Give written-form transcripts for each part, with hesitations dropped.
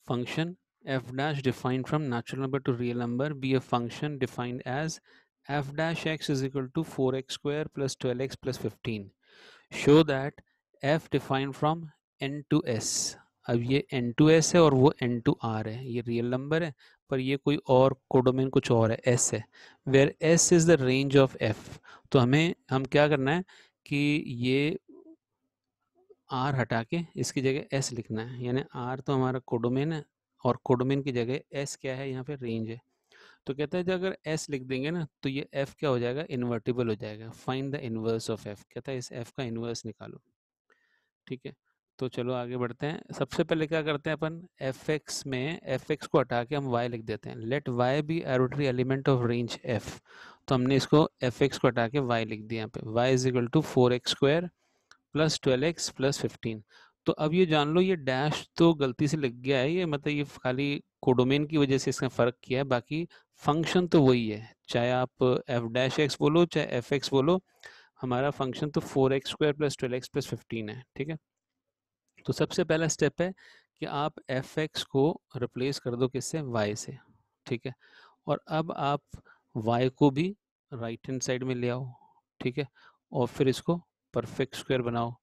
function f dash defined from natural number to real number be a function defined as f dash x is equal to 4x square plus 12x plus 15. Show that f defined from n to s. अब ये n to s है और वो n to r है, ये real number है पर ये कोई और कोडोमेन कुछ और है, s है, where s is the range of f. तो हम क्या करना है कि ये आर हटा के इसकी जगह एस लिखना है, यानी आर तो हमारा कोडोमेन है और कोडोमेन की जगह एस क्या है, यहाँ पे रेंज है. तो कहता है जब अगर एस लिख देंगे ना तो ये एफ क्या हो जाएगा, इन्वर्टिबल हो जाएगा. Find the inverse of F, कहता है इस एफ का इनवर्स निकालो. ठीक है, तो चलो आगे बढ़ते हैं. सबसे पहले क्या करते हैं अपन, एफ एक्स में एफ एक्स को हटा के हम वाई लिख देते हैं. Let Y be arbitrary element of range F. तो हमने इसको एफ एक्स को हटा के वाई लिख दिया यहाँ पे. Y is equal to 4x square plus 12x plus 15. तो अब ये जान लो ये डैश तो गलती से लग गया है, ये मतलब ये खाली कोडोमेन की वजह से इसका फ़र्क किया है, बाकी फंक्शन तो वही है. चाहे आप एफ डैश एक्स बोलो चाहे एफ एक्स बोलो, हमारा फंक्शन तो 4x square plus 12x plus 15 है. ठीक है, तो सबसे पहला स्टेप है कि आप एफ एक्स को रिप्लेस कर दो किससे, वाई से. ठीक है, और अब आप वाई को भी राइट हैंड साइड में ले आओ. ठीक है, और फिर इसको परफेक्ट स्क्वायर बनाओ.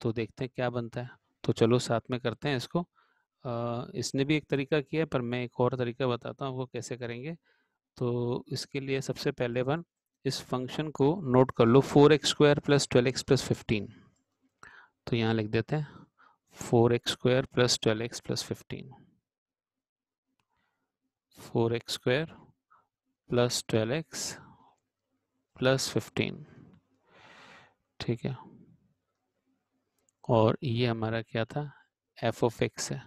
तो देखते हैं क्या बनता है. तो चलो साथ में करते हैं इसको. इसने भी एक तरीका किया है पर मैं एक और तरीका बताता हूँ आपको कैसे करेंगे. तो इसके लिए सबसे पहले अपन इस फंक्शन को नोट कर लो, 4x square plus 12x plus 15. तो यहाँ लिख देते हैं 4x square plus 12x plus 15. 4x square plus 12x plus 15. ठीक है, और ये हमारा क्या था, एफ ऑफ एक्स है.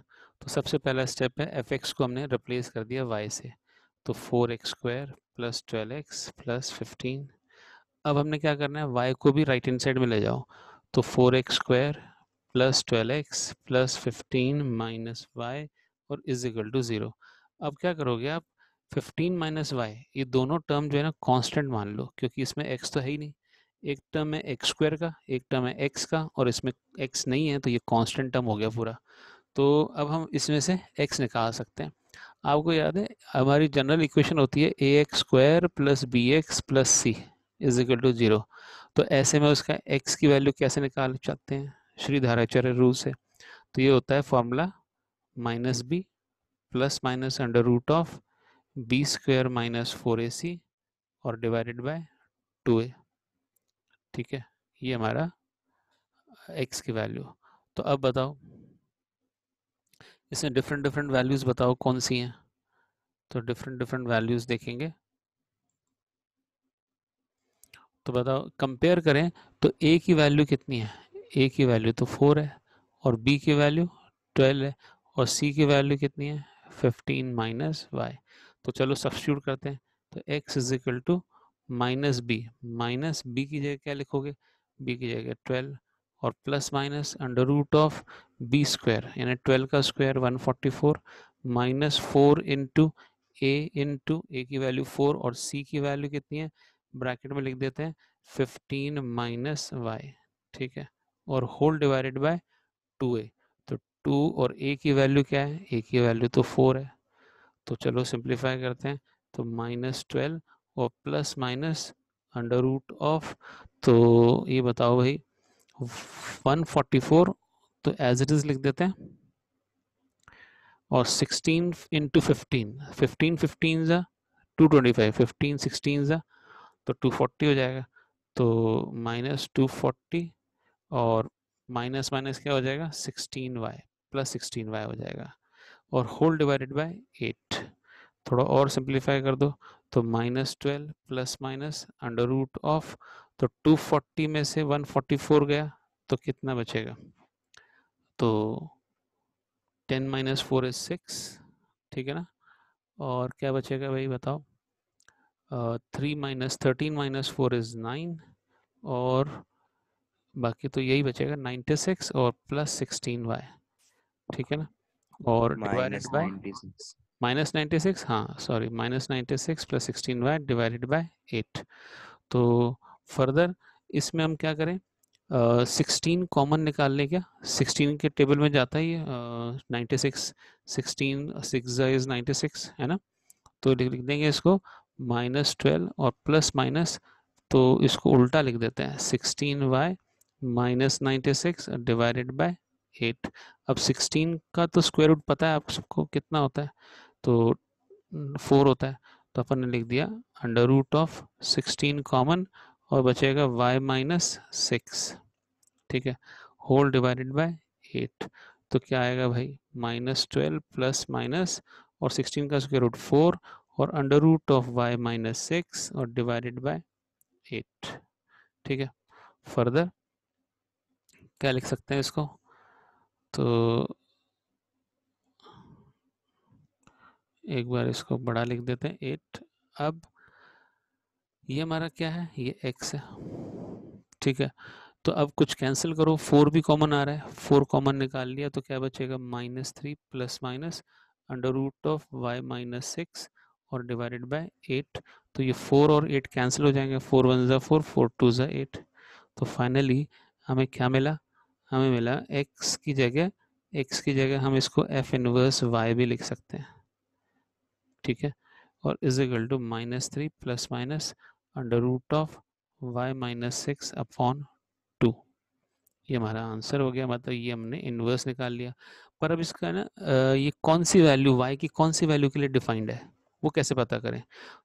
तो सबसे पहला स्टेप है, एफ एक्स को हमने रिप्लेस कर दिया वाई से. तो 4x square plus 12x plus 15. अब हमने क्या करना है, वाई को भी राइट हैंड साइड में ले जाओ. तो 4x square plus 12x plus 15 minus Y और इज इक्वल टू 0. अब क्या करोगे आप, 15 माइनस वाई ये दोनों टर्म जो है ना कांस्टेंट मान लो, क्योंकि इसमें x तो है ही नहीं. एक टर्म है एक्स स्क्वायर का, एक टर्म है x का, और इसमें x नहीं है तो ये कांस्टेंट टर्म हो गया पूरा. तो अब हम इसमें से x निकाल सकते हैं. आपको याद है हमारी जनरल इक्वेशन होती है A x square plus B x plus C is equal to 0. तो ऐसे में उसका x की वैल्यू कैसे निकाल सकते हैं, श्रीधाराचार्य रूल से. तो ये होता है formula minus B plus minus under root of B square minus 4ac और डिवाइडेड बाय 2a. ठीक है, ये हमारा x की वैल्यू. तो अब बताओ इसमें डिफरेंट डिफरेंट वैल्यूज बताओ कौन सी हैं. तो डिफरेंट डिफरेंट वैल्यूज देखेंगे. तो बताओ कंपेयर करें तो a की वैल्यू कितनी है, a की वैल्यू तो 4 है और b की वैल्यू 12 है और c की वैल्यू कितनी है 15 माइनस वाई. तो चलो सब्स्टिट्यूट करते हैं. तो x is equal to minus B की जगह क्या लिखोगे, b की जगह 12 और plus minus under root of B square यानी 12 का स्क्वायर 144 माइनस 4 इंटू ए की वैल्यू 4 और c की वैल्यू कितनी है, ब्रैकेट में लिख देते हैं 15 माइनस वाई. ठीक है, और होल डिवाइडेड बाय 2a. तो 2 और a की वैल्यू क्या है, a की वैल्यू तो 4 है. तो चलो सिंप्लीफाई करते हैं. तो माइनस 12 और plus minus under root of, तो ये बताओ भाई 144 तो एज इट इज लिख देते हैं और 16 इंटू 15 15 जा 225 15 16 जा तो 240 हो जाएगा. तो माइनस 240 और माइनस माइनस क्या हो जाएगा 16y प्लस 16y हो जाएगा और होल डिवाइडेड बाय 8. थोड़ा और सिंप्लीफाई कर दो तो minus 12 plus minus under root of, तो 240 में से 144 गया तो कितना बचेगा, तो 10 माइनस 4 इज 6. ठीक है ना, और क्या बचेगा भाई बताओ, 3 माइनस 13 माइनस 4 इज 9 और बाकी तो यही बचेगा 96 और प्लस 16y. ठीक है ना, और डिवाइडेड माइनस बाय 96. माइनस 96, हाँ sorry minus 96 plus 16y divided by 8. तो फर्दर इसमें हम क्या करें, 16 कॉमन निकाल लें क्या? 16 के टेबल में जाता है ये 96, 16 6 इज 96 है ना। तो लिख देंगे इसको -12 और प्लस माइनस, तो इसको उल्टा लिख देते हैं 16y माइनस 96 डिवाइडेड बाय 8। अब 16 का तो स्क्वायर रूट पता है आप सबको कितना होता है, तो 4 होता है। तो अपन ने लिख दिया अंडर रूट ऑफ 16 कॉमन और बचेगा y माइनस 6, ठीक है, होल डिवाइडेड बाय 8। तो क्या आएगा भाई, -12 प्लस माइनस और 16 का स्क्वायर रूट 4 और under root of y minus 6 और डिवाइडेड बाय 8, ठीक है। फर्दर क्या लिख सकते हैं इसको, तो एक बार इसको बड़ा लिख देते हैं 8। अब ये हमारा क्या है, ये x है, ठीक है। तो अब कुछ कैंसिल करो, 4 भी कॉमन आ रहा है, 4 कॉमन निकाल लिया तो क्या बचेगा -3 plus minus under root of y minus 6 और डिवाइडेड बाय 8। तो ये 4 और 8 कैंसिल हो जाएंगे, 4 1 ज़ा 4, 4 2 ज़ा 8। तो फाइनली हमें क्या मिला, हमें मिला x की जगह हम इसको f इनवर्स y भी लिख सकते हैं, ठीक है। और is equal to -3 plus minus under root of y minus 6 upon 2। ये हमारा आंसर हो गया, मतलब ये हमने इन्वर्स निकाल लिया। पर अब इसका ना ये कौन सी वैल्यू y की कौन सी वैल्यू के लिए डिफाइंड है, वो कैसे पता करें।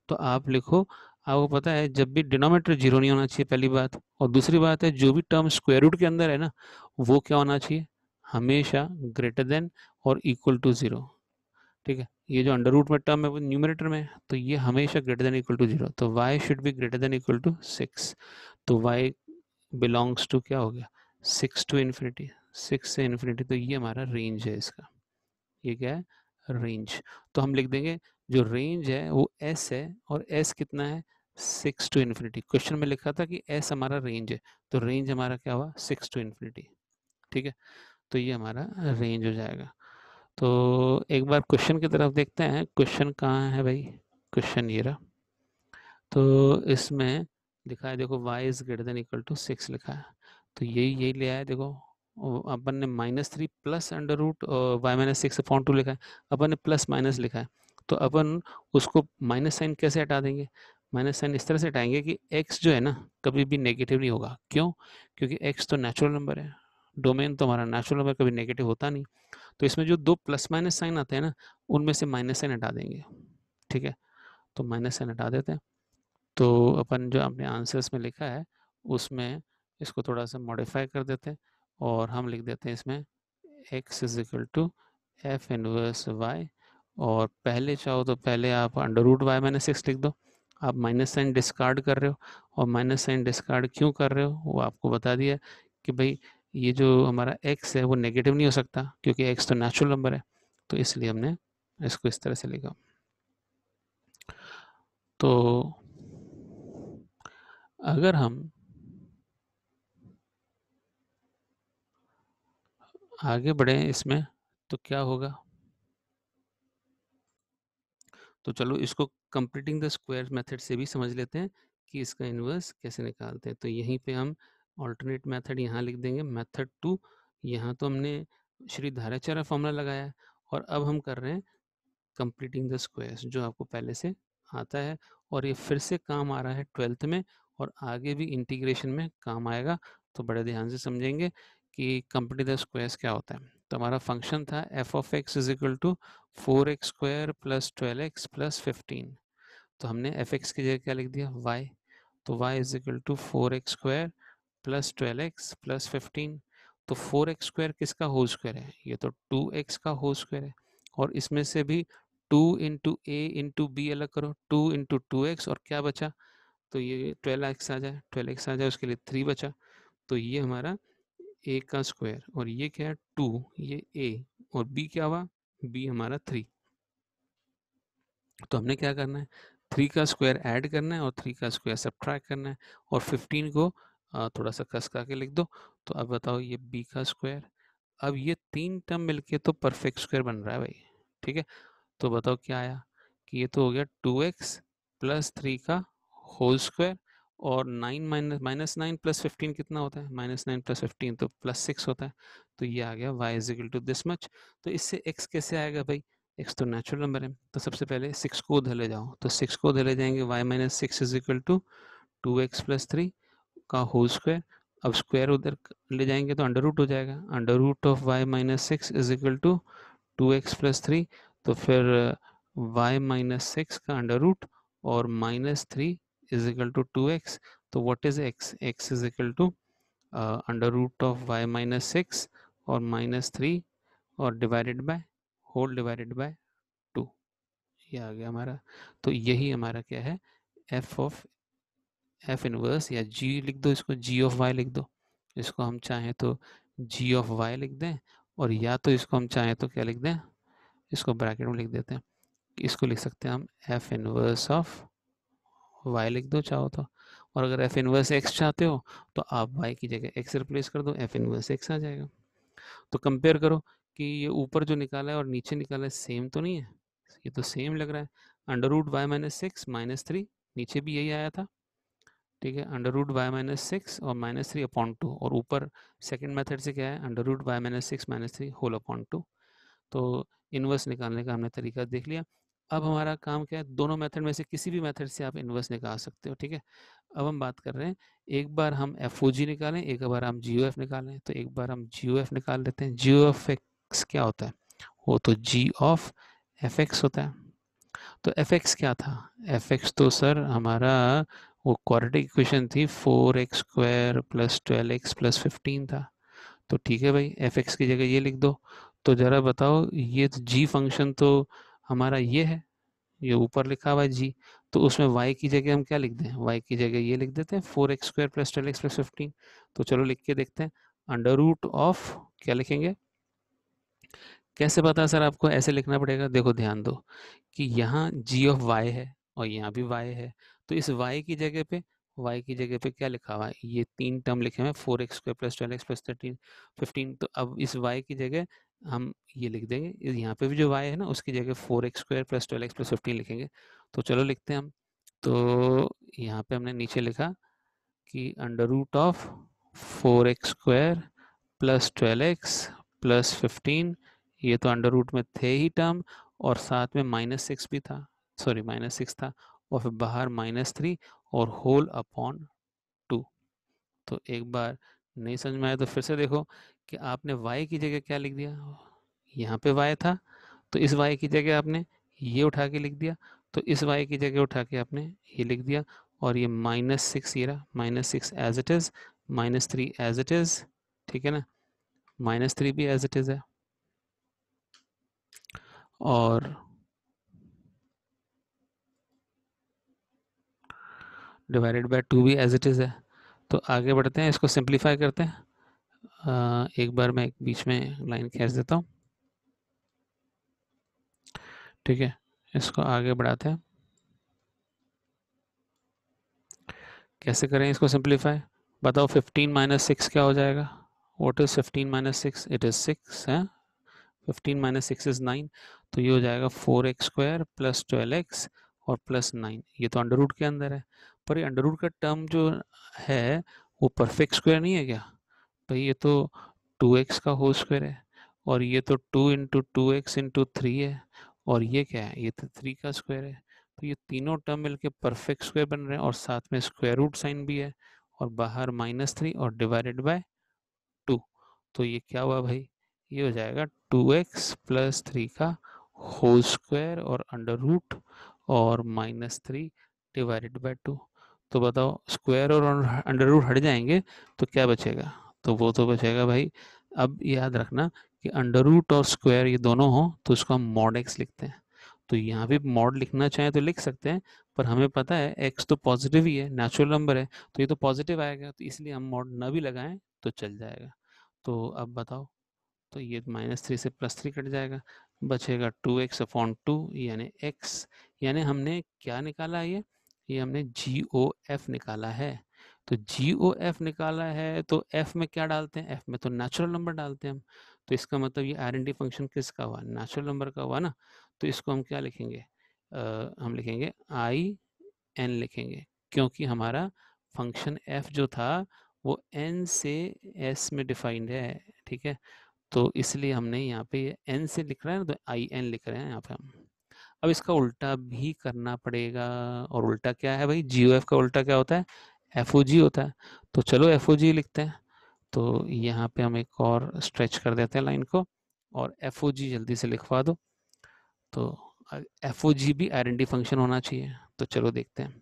तो आप लिखो, आपको पता है जब भी डिनोमिनेटर जीरो नहीं होना चाहिए पहली बात, और दूसरी बात है जो भी टर्म स्क्वायर रूट के अंदर है ना वो क्या होना चाहिए, हमेशा ग्रेटर देन और इक्वल टू जीरो, ठीक है। ये जो अंडर रूट में टर्म है वो न्यूमरेटर में है, तो ये हमेशा greater than equal to zero, तो y should be greater than equal to 6। तो y बिलोंग्स टू क्या हो गया, 6 टू इन्फिनिटी, 6 से इन्फिनिटी, तो ये हमारा रेंज है इसका, ये क्या है, रेंज। तो हम लिख देंगे जो रेंज है वो s है, और s कितना है, 6 टू इन्फिनिटी। क्वेश्चन में लिखा था कि s हमारा रेंज है, तो रेंज हमारा क्या हुआ, 6 टू इन्फिनिटी, ठीक है। तो ये हमारा रेंज हो जाएगा। तो एक बार क्वेश्चन की तरफ देखते हैं, क्वेश्चन कहाँ है भाई, क्वेश्चन ये रहा। तो इसमें लिखा है देखो y is greater than equal to 6 लिखा है, तो यही यही ले आया देखो। अपन ने -3 plus under root y minus 6 upon 2 लिखा है, अपन ने प्लस माइनस लिखा है, तो अपन उसको माइनस साइन कैसे हटा देंगे, माइनस साइन इस तरह से हटाएंगे कि x जो है ना कभी भी नेगेटिव नहीं होगा। क्यों, क्योंकि x तो नेचुरल नंबर है, डोमेन तो हमारा नेचुरल नंबर कभी नेगेटिव होता नहीं। तो इसमें जो दो प्लस माइनस साइन आते हैं ना उनमें से माइनस साइन हटा देंगे, ठीक है। तो माइनस साइन हटा देते हैं, तो अपन जो अपने आंसर्स में लिखा है उसमें इसको थोड़ा सा मॉडिफाई कर देते हैं, और हम लिख देते हैं इसमें x is equal to f inverse y। और पहले चाहो तो पहले आप अंडर रूट वाई माइनस 6 लिख दो, आप माइनस साइन डिस्कार्ड कर रहे हो, और माइनस साइन डिस्कार्ड क्यों कर रहे हो वो आपको बता दिया कि भाई ये जो हमारा x है वो नेगेटिव नहीं हो सकता क्योंकि x तो नेचुरल नंबर है, तो इसलिए हमने इसको इस तरह से लिखा। तो अगर हम आगे बढ़े इसमें तो क्या होगा, तो चलो इसको कंप्लीटिंग द स्क्वायर मेथड से भी समझ लेते हैं कि इसका इन्वर्स कैसे निकालते हैं। तो यहीं पे हम ऑल्टरनेट मेथड यहाँ लिख देंगे, मेथड 2। यहाँ तो हमने श्री धाराचार्य फॉर्मूला लगाया है, और अब हम कर रहे हैं कंप्लीटिंग द स्क्वायर्स जो आपको पहले से आता है, और ये फिर से काम आ रहा है 12th में, और आगे भी इंटीग्रेशन में काम आएगा। तो बड़े ध्यान से समझेंगे कि कंप्लीट द स्क्वायर्स क्या होता है। तो हमारा फंक्शन था f of x is equal to 4x² plus 12x plus 15। तो हमने एफ एक्स की जगह क्या लिख दिया, y। तो y is equal to 4x² plus 12x plus 15। तो 4x² किसका होल स्क्वायर है, ये तो 2x का होल स्क्वायर है, और इसमें से भी 2 इंटू ए इंटू बी अलग करो, 2 इंटू 2x, और क्या बचा, तो ये 12x आ जाए, 12x आ जाए, उसके लिए 3 बचा। तो ये हमारा ए का स्क्वायर, और ये क्या है 2, ये ए, और बी क्या हुआ, बी हमारा 3। तो हमने क्या करना है, 3 का स्क्वायर ऐड करना है और 3 का स्क्वायर सब्ट्रैक्ट करना है, और 15 को थोड़ा सा कस का के लिख दो। तो अब बताओ ये बी का स्क्वायर, अब ये तीन टर्म मिलके तो परफेक्ट स्क्वायर बन रहा है भाई, ठीक है। तो बताओ क्या आया, कि ये तो हो गया 2x प्लस 3 का होल स्क्वायर, और 9 माइनस 9 प्लस 15 कितना होता है? माइनस 9 प्लस 15 तो प्लस 6 होता है। तो ये आ गया y is equal to this much. तो इससे x कैसे आएगा भाई? x तो नेचुरल नंबर है, तो सबसे पहले 6 को उधर ले जाओ, तो 6 को उधर ले जाएंगे, y minus 6 is equal to 2x plus 3 का होल स्क्वायर। अब स्क्वायर उधर ले जाएंगे तो अंडर रूट हो जाएगा, under root of y minus 6 is equal to 2x plus 3। तो फिर y माइनस 6 का अंडर रूट और minus 3 is equal to 2x। तो what is x? x is equal to under root of y minus 6 और minus 3 और divided by whole divided by 2। ये आ गया हमारा। तो यही हमारा क्या है? एफ इनवर्स, या g लिख दो इसको, g ऑफ y लिख दो। इसको हम चाहें तो g ऑफ y लिख दें, और या तो इसको हम चाहें तो क्या लिख दें, इसको ब्रैकेट में लिख देते हैं। इसको लिख सकते हैं हम एफ इनवर्स ऑफ y लिख दो चाहो तो। और अगर एफ इनवर्स x चाहते हो तो आप y की जगह x रिप्लेस कर दो, एफ इनवर्स x आ जाएगा। तो कंपेयर करो कि ये ऊपर जो निकाला है और नीचे निकाला है सेम तो नहीं है? ये तो सेम लग रहा है। Under root y minus 6 minus 3, नीचे भी यही आया था, ठीक है, अंडर रूट वाई माइनस 6 और माइनस 3 अपॉन 2, और ऊपर सेकंड मेथड से क्या है? Under root y minus 6 minus 3 whole upon 2। तो इन्वर्स निकालने का हमने तरीका देख लिया। अब हमारा काम क्या है? दोनों मेथड में से किसी भी मेथड से आप इन्वर्स निकाल सकते हो, ठीक है। अब हम बात कर रहे हैं, एक बार हम एफ ओ जी निकालें, एक बार हम जी ओ एफ निकालें। तो एक बार हम जी ओ एफ निकाल लेते हैं। जी ओ एफ एक्स क्या होता है? वो तो जी ऑफ एफ एक्स होता है। तो एफ एक्स क्या था? एफ एक्स तो सर हमारा वो क्वाड्रेटिक इक्वेशन थी, 4x² प्लस 12x प्लस 15 था। तो ठीक है भाई, एफ एक्स की जगह ये लिख दो। तो ज़रा बताओ, ये जी फंक्शन तो हमारा ये है, ये ऊपर लिखा हुआ है जी, तो उसमें y की जगह हम क्या लिख दें? y की जगह ये लिख देते हैं, 4x² प्लस 12x प्लस 15। तो चलो लिख के देखते हैं। अंडर रूट ऑफ क्या लिखेंगे? कैसे पता सर आपको ऐसे लिखना पड़ेगा? देखो ध्यान दो कि यहाँ g ऑफ y है और यहाँ भी y है, तो इस y की जगह पे क्या लिखा हुआ है? ये तीन टर्म लिखे हुए हैं, 4x² प्लस 12x प्लस 13 15। तो अब इस y की जगह हम ये लिख देंगे, यहाँ पे भी जो y है ना उसकी जगह 4x² प्लस 12x प्लस 15 लिखेंगे। तो चलो लिखते हैं हम। तो यहाँ पे हमने नीचे लिखा कि under root of 4x² plus 12x plus 15, ये तो अंडर रूट में थे ही टर्म, और साथ में माइनस 6 भी था, सॉरी माइनस 6 था, और फिर बाहर माइनस 3 और होल अपॉन 2। तो एक बार नहीं समझ में आया तो फिर से देखो कि आपने y की जगह क्या लिख दिया, यहाँ पे y था, तो इस y की जगह आपने ये उठा के लिख दिया, तो इस y की जगह उठा के आपने ये लिख दिया, और ये -6, ये रहा -6 as it is, -3 as it is, ठीक है ना, -3 भी एज इट इज़ है, और डिवाइडेड बाय 2 भी एज इट इज़ है। तो आगे बढ़ते हैं, इसको सिंप्लीफाई करते हैं। एक बार मैं बीच में लाइन खींच देता हूँ, ठीक है, इसको आगे बढ़ाते हैं। कैसे करें इसको सिंप्लीफाई? बताओ, 15 माइनस 6 क्या हो जाएगा? What is 15 minus 6? It is 6 है। 15 माइनस 6 इज 9। तो ये हो जाएगा 4x² प्लस 12x और प्लस 9। ये तो अंडर रूट के अंदर है, पर ये अंडर रूट का टर्म जो है वो परफेक्ट स्क्वायर नहीं है क्या भाई? ये तो 2x का होल स्क्वायर है, और ये तो 2 इंटू 2x इंटू 3 है, और ये क्या है? ये तो 3 का स्क्वायर है। तो ये तीनों टर्म मिलके परफेक्ट स्क्वायर बन रहे हैं, और साथ में स्क्वायर रूट साइन भी है, और बाहर -3 और डिवाइडेड बाय 2। तो ये क्या हुआ भाई? ये हो जाएगा 2x प्लस 3 का होल स्क्वायर और अंडर रूट और -3 डिवाइडेड बाय 2। तो बताओ, स्क्वायर और अंडर रूट हट जाएंगे तो क्या बचेगा? तो वो तो बचेगा भाई, अब याद रखना कि अंडर रूट और स्क्वायर ये दोनों हो तो उसको हम मॉड x लिखते हैं। तो यहाँ भी मॉड लिखना चाहें तो लिख सकते हैं, पर हमें पता है x तो पॉजिटिव ही है, नेचुरल नंबर है, तो ये तो पॉजिटिव आएगा, तो इसलिए हम मॉड ना भी लगाएं तो चल जाएगा। तो अब बताओ, तो ये -3 से +3 कट जाएगा, बचेगा 2x अपॉन 2 यानी x। यानी हमने क्या निकाला है? ये हमने जी ओ एफ निकाला है। तो जी ओ एफ निकाला है तो f में क्या डालते हैं? f में तो नेचुरल नंबर डालते हैं हम। तो इसका मतलब ये आइडेंटिटी फंक्शन किसका हुआ? नेचुरल नंबर का हुआ ना। तो इसको हम क्या लिखेंगे? हम लिखेंगे आई एन लिखेंगे, क्योंकि हमारा फंक्शन एफ जो था वो एन से एस में डिफाइंड है, ठीक है। तो इसलिए हमने यहाँ पे एन से लिख रहा है तो आई एन लिख रहे हैं यहाँ पे हम। अब इसका उल्टा भी करना पड़ेगा, और उल्टा क्या है भाई, जी ओ एफ का उल्टा क्या होता है, एफ ओ जी होता है। तो चलो एफ ओ जी लिखते हैं। तो यहाँ पे हम एक और स्ट्रेच कर देते हैं लाइन को, और एफ ओ जी जल्दी से लिखवा दो। तो एफ ओ जी भी आइडेंटिटी फंक्शन होना चाहिए। तो चलो देखते हैं,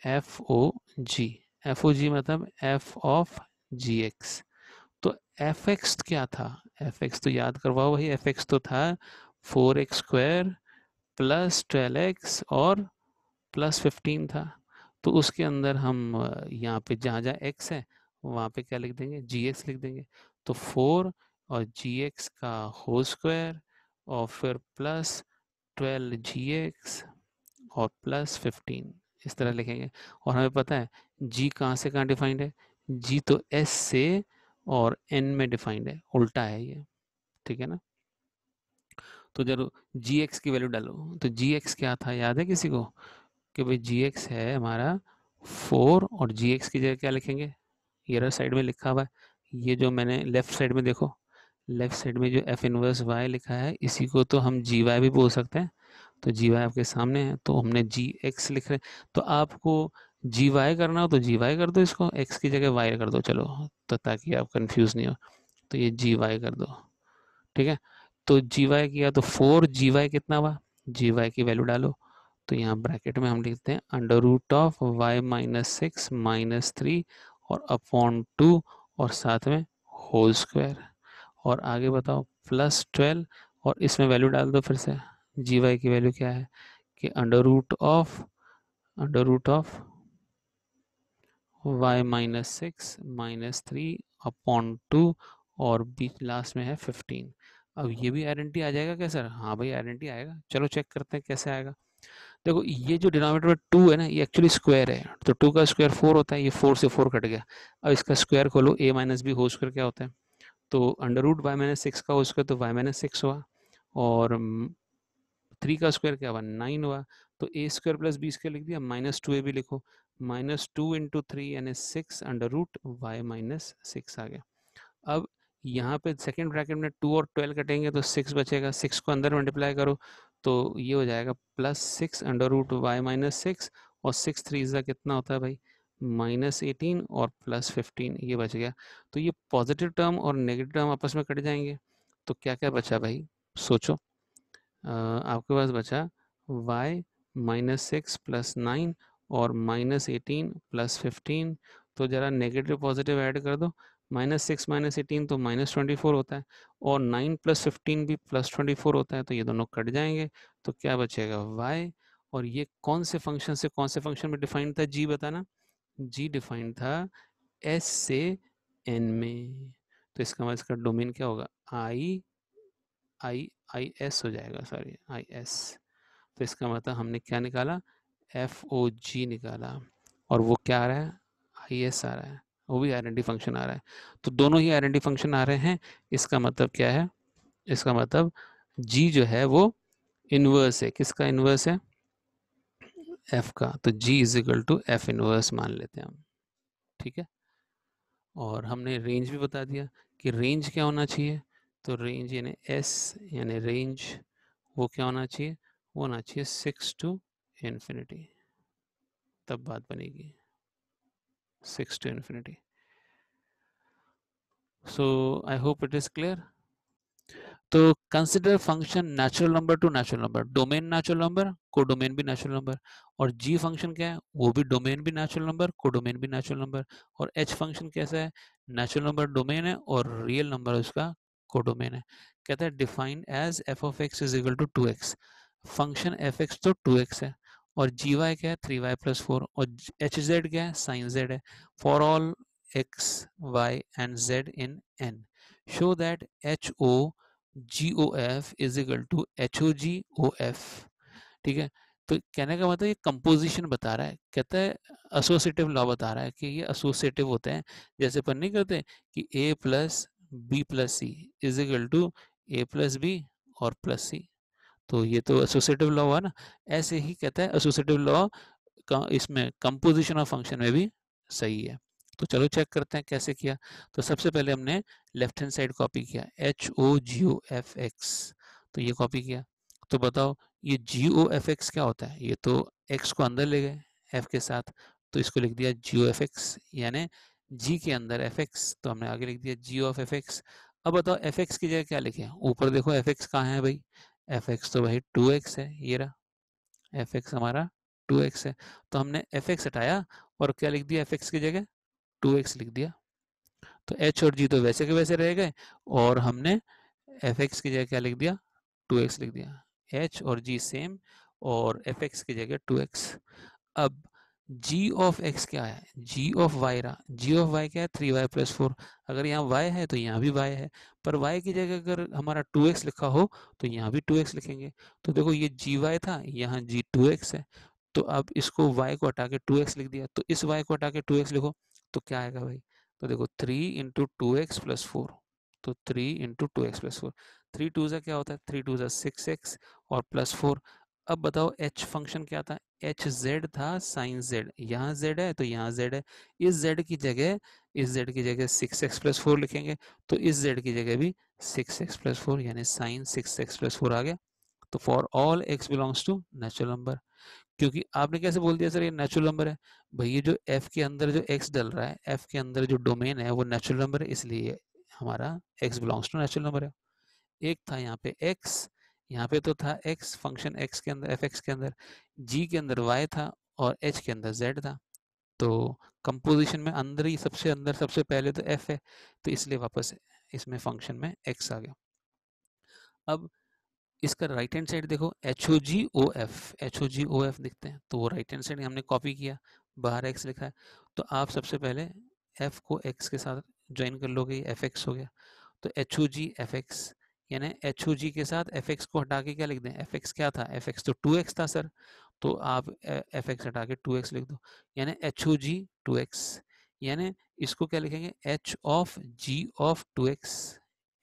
एफ ओ जी, एफ ओ जी मतलब एफ ऑफ जी एक्स। तो एफ एक्स क्या था, एफ एक्स तो याद करवाओ भाई, एफ एक्स तो था 4x² प्लस 12x और प्लस 15 था। तो उसके अंदर हम यहाँ पे जहाँ जहाँ x है वहाँ पे क्या लिख देंगे, जी एक्स लिख देंगे। तो 4 और जी एक्स का होल स्क्वायर और फिर प्लस 12 GX और प्लस 15, इस तरह लिखेंगे। और हमें पता है g कहाँ से कहाँ डिफाइंड है, g तो s से और n में डिफाइंड है, उल्टा है ये, ठीक है ना। तो जब जी एक्स की वैल्यू डालो, तो जी एक्स क्या था याद है किसी को, कि भाई जी एक्स है हमारा 4, और जी एक्स की जगह क्या लिखेंगे, ये रहा साइड में लिखा हुआ है, ये जो मैंने लेफ्ट साइड में देखो, लेफ्ट साइड में जो एफ इनवर्स वाई लिखा है इसी को तो हम जी वाई भी बोल सकते हैं। तो जी वाई आपके सामने है, तो हमने जी एक्स लिख रहे हैं। तो आपको जी वाई करना हो तो जी वाई कर दो, इसको एक्स की जगह वाई कर दो, चलो, तो ताकि आप कंफ्यूज नहीं हो। तो ये जी वाई कर दो, ठीक है। तो जी वाई किया तो 4 GY कितना हुआ, जी वाई की वैल्यू डालो। तो यहाँ ब्रैकेट में हम लिखते हैं √of y - 6 - 3 और अपॉन 2 और साथ में होल स्क्वायर। और आगे बताओ +12, और इसमें वैल्यू डाल दो फिर से, जी वाई की वैल्यू क्या है कि under root of y - 6 - 3 upon 2 और बीच लास्ट में है 15। अब ये भी आइडेंटिटी आ जाएगा क्या सर, हाँ भाई आइडेंटिटी आएगा, चलो चेक करते हैं कैसे आएगा। देखो ये जो डिनोमिनेटर में 2 है ना, ये एक्चुअली स्क्वायर है, तो 2 का स्क्वायर 4 होता है, ये 4 से 4 कट गया। अब इसका स्क्वायर खोलो, a - b होल स्क्वायर क्या होता है, तो √y - 6 का होल स्क्वायर तो y - 6 हुआ, और 3 का स्क्वायर क्या हुआ 9 हुआ। तो a² + b² लिख दिया, -2a भी लिखो, -2 × 3 यानी 6 √y - 6 आ गया। अब यहाँ पे सेकेंड ब्रैकेट में 2 और 12 कटेंगे तो 6 बचेगा, 6 को अंदर मल्टीप्लाई करो तो ये हो जाएगा +6 √y - 6, और 6 3 ज़ा कितना होता है भाई, -18 और +15, ये बच गया। तो ये पॉजिटिव टर्म और नेगेटिव टर्म आपस में कट जाएंगे, तो क्या क्या बचा भाई, सोचो। आपके पास बचा y - 6 + 9 और -18 + 15। तो ज़रा नेगेटिव पॉजिटिव ऐड कर दो, -6 - 18 तो -24 होता है, और 9 + 15 भी +24 होता है, तो ये दोनों कट जाएंगे। तो क्या बचेगा y, और ये कौन से फंक्शन से कौन से फंक्शन में डिफाइंड था, जी बताना, जी डिफाइंड था s से n में। तो इसका मतलब इसका डोमेन क्या होगा, आई एस हो जाएगा, सॉरी आई एस। तो इसका मतलब हमने क्या निकाला, एफ ओ जी निकाला, और वो क्या आ रहा है, आई एस आ रहा है, वो भी आइडेंटिटी फंक्शन आ रहा है। तो दोनों ही आइडेंटिटी फंक्शन आ रहे हैं, इसका मतलब क्या है, इसका मतलब जी जो है वो इनवर्स है, किसका इनवर्स है, एफ का। तो जी = एफ इनवर्स मान लेते हैं हम, ठीक है। और हमने रेंज भी बता दिया कि रेंज क्या होना चाहिए, तो रेंज यानी एस यानी रेंज वो क्या होना चाहिए, वो होना चाहिए 6 to infinity, तब बात बनेगी 6 to infinity। So I hope it is clear। तो consider function natural number two natural number, domain natural number, codomain भी नेचुरल नंबर। और जी फंक्शन क्या है, वो भी डोमेन भी नेचुरल नंबर, कोडोमेन भी नेचुरल नंबर। और एच फंक्शन कैसा है, नेचुरल नंबर डोमेन है और रियल नंबर उसका कोडोमेन है। कहता है defined as f of x is equal to 2x, function f x तो 2x है, और जी वाई क्या है 3y+4, और एच जेड क्या है साइन जेड है, for all x y and z in N, show that h o GOF is equal to HOGOF, ठीक है। तो कहने का मतलब ये कंपोजिशन बता रहा है, कहता है एसोसिएटिव लॉ बता रहा है कि ये एसोसिएटिव होते हैं, जैसे अपन नहीं करते कि A+B+C is equal to A+B और +C, तो ये तो एसोसिएटिव लॉ हुआ ना। ऐसे ही कहता है एसोसिएटिव लॉ का इसमें कंपोजिशन ऑफ फंक्शन में भी सही है। तो चलो चेक करते हैं कैसे किया। तो सबसे पहले हमने लेफ्ट हैंड साइड कॉपी किया, HOGOFX, तो ये कॉपी किया। तो बताओ ये GOFX क्या होता है? ये तो x को अंदर ले गए f के साथ, तो इसको लिख दिया GOFX, यानी g के अंदर fx, तो हमने आगे लिख दिया GOFX। अब बताओ fx की जगह क्या लिखे? ऊपर देखो fx कहाँ है भाई? fx तो भाई 2x है, ये रहा fx हमारा 2x है। तो हमने fx हटाया और क्या लिख दिया fx की जगह? 2x लिख दिया। तो h और g तो वैसे के वैसे रह गए, और हमने fx की जगह क्या लिख दिया? 2x लिख दिया। h और g सेम, और fx की जगह 2x। अब g ऑफ x क्या है? g ऑफ y रहा। g ऑफ y क्या है? 3y plus 4। अगर यहाँ y है तो यहाँ भी y है, पर y की जगह अगर हमारा 2x लिखा हो तो यहाँ भी 2x लिखेंगे। तो देखो ये gy था, यहाँ g 2x है, तो अब इसको y को हटा के 2x लिख दिया, तो इस y को हटा के 2x लिखो तो क्या आएगा भाई? तो देखो 3 इंटू 2x प्लस 4, तो 3 इंटू 2x प्लस 4, 3 टू ज़ा क्या होता है? 3 टू ज़ा 6x और प्लस 4। अब बताओ h फंक्शन क्या था? एच जेड था साइन जेड, यहाँ जेड है तो यहाँ जेड है, इस जेड की जगह, इस जेड की जगह 6x प्लस 4 लिखेंगे, तो इस जेड की जगह भी 6x प्लस 4, यानी साइन 6x प्लस 4 आ गया। तो for all x belongs to natural number. क्योंकि आपने कैसे बोल दिया सर ये नेचुरल नंबर है? भाई ये जो f के अंदर जो x डल रहा है, f के अंदर जो डोमेन है वो नेचुरल नंबर है, इसलिए हमारा x belongs to natural number है। एक था यहाँ पे x, यहाँ पे तो था x, फंक्शन x के अंदर, fx के अंदर, g के अंदर y था, और h के अंदर z था। तो कंपोजिशन में अंदर ही सबसे अंदर सबसे पहले तो f है, तो इसलिए वापस इसमें फंक्शन में x आ गया। अब इसका राइट हैंड साइड देखो, HOGOF दिखते हैं, तो वो राइट हैंड साइड हमने कॉपी किया, बाहर x लिखा है, तो आप सबसे पहले f को x के साथ ज्वाइन कर लोगे, fx हो गया। तो HOGFX, यानी HOG के साथ fx को हटा के क्या लिख दें? fx क्या था? fx तो 2x था सर, तो आप fx हटा के 2x लिख दो, यानी HOG 2x, यानी इसको क्या लिखेंगे? h of g of 2x,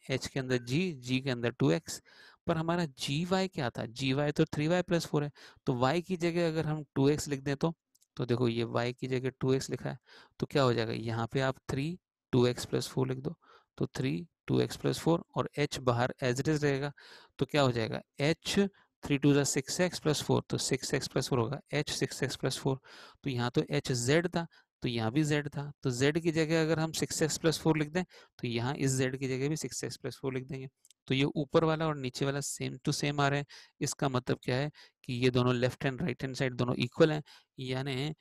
h के अंदर g के अंदर 2x। पर हमारा gy क्या था? gy तो 3y प्लस 4 है, तो y की जगह अगर हम 2x लिख दें तो देखो ये y की जगह 2x लिखा है, तो क्या हो जाएगा? यहाँ पे आप 3 2x प्लस 4 लिख दो, तो 3 2x प्लस 4, और h बाहर एज इट इज रहेगा, तो क्या हो जाएगा? h 3 टू ज़ा 6x प्लस 4, तो 6x प्लस 4 होगा h 6x प्लस 4। तो यहाँ तो h z था, तो यहाँ भी z था, तो z की जगह अगर हम 6x प्लस 4 लिख दें तो यहाँ इस z की जगह भी 6x प्लस 4 लिख देंगे। तो ये ऊपर वाला और नीचे वाला सेम टू सेम आ रहे हैं। इसका मतलब क्या है कि ये दोनों left hand right hand side दोनों इक्वल हैं, यानी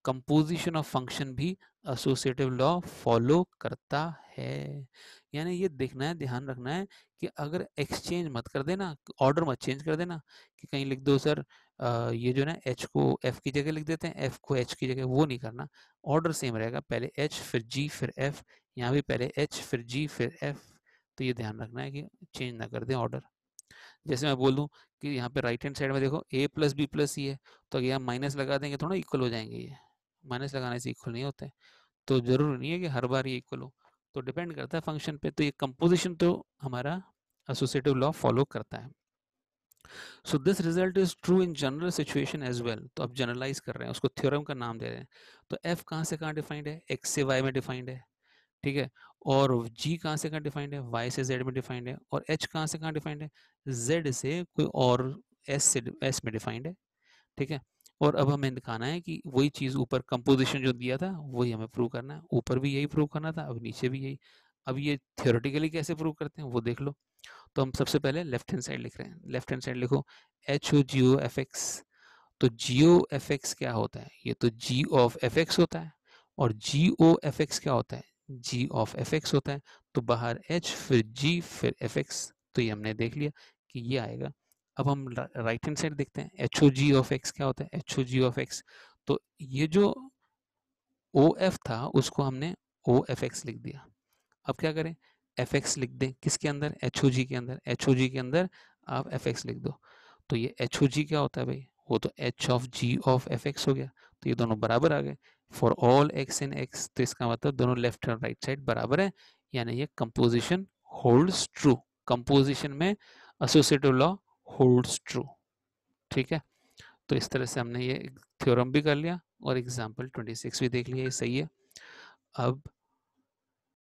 कंपोजिशन ऑफ फंक्शन भी एसोसिएटिव लॉ फॉलो करता है। यानी ये देखना है, ध्यान रखना है कि अगर एक्सचेंज मत कर देना, ऑर्डर मत चेंज कर देना, कि कहीं लिख दो सर ये जो ना h को f की जगह लिख देते हैं, f को h की जगह, वो नहीं करना। ऑर्डर सेम रहेगा, पहले h फिर g फिर f, यहाँ भी पहले h फिर g फिर f। तो ये ध्यान रखना है कि चेंज ना कर दें ऑर्डर। जैसे मैं बोल दूं कि यहाँ पे राइट हैंड साइड में देखो a प्लस बी प्लस सी है, तो अगर यहाँ माइनस लगा देंगे थोड़ा इक्वल हो जाएंगे, ये माइनस लगाने से इक्वल नहीं होते, तो जरूरी नहीं है कि हर बार ये इक्वल हो, तो डिपेंड करता है फंक्शन पे। तो ये कंपोजिशन तो हमारा एसोसिएटिव लॉ फॉलो करता है। So this result is true in general situation as well. तो अब जनरलाइज कर रहे हैं, उसको थ्योरम का नाम दे रहे हैं। तो एफ कहाँ से कहाँ डिफाइंड है? एक्स से वाई में डिफाइंड है, ठीक है। और जी कहाँ से कहाँ डिफाइंड है? वाई से जेड में डिफाइंड है। और एच कहाँ से कहाँ डिफाइंड है? जेड से कोई और एस से एस में डिफाइंड है, ठीक है। और अब हमें दिखाना है कि वही चीज ऊपर कंपोजिशन जो दिया था वही हमें प्रूव करना है। ऊपर भी यही प्रूव करना था, अब नीचे भी यही। अब ये थियोरेटिकली कैसे प्रूव करते हैं वो देख लो। तो हम सबसे पहले लेफ्ट हैंड साइड लिख रहे हैं, लेफ्ट हैंड साइड लिखो HOGOFX। तो GOFX क्या होता है? ये तो G ऑफ FX होता है, और GOFX क्या होता है? G ऑफ FX होता है। तो बाहर H फिर G फिर FX, तो ये हमने देख लिया कि ये आएगा। अब हम राइट हैंड साइड देखते हैं, HOGOFX क्या होता है? HOGOFX, तो ये जो OF था उसको हमने OFX लिख दिया। अब क्या करें? FX लिख दें किसके अंदर? HOG के अंदर। HOG के अंदर आप FX लिख दो, तो ये HOG क्या होता है भाई? वो तो H of G of FX हो गया, तो ये दोनों बराबर आ गए। For all x in x, तो इसका मतलब दोनों लेफ्ट और राइट साइड बराबर है, यानी ये कंपोजिशन होल्ड्स ट्रू। कंपोजिशन में एसोसिएटिव लॉ होल्ड्स ट्रू, ठीक है। तो इस तरह से हमने ये थ्योरम भी कर लिया और एग्जाम्पल 26 भी देख लिया, ये सही है। अब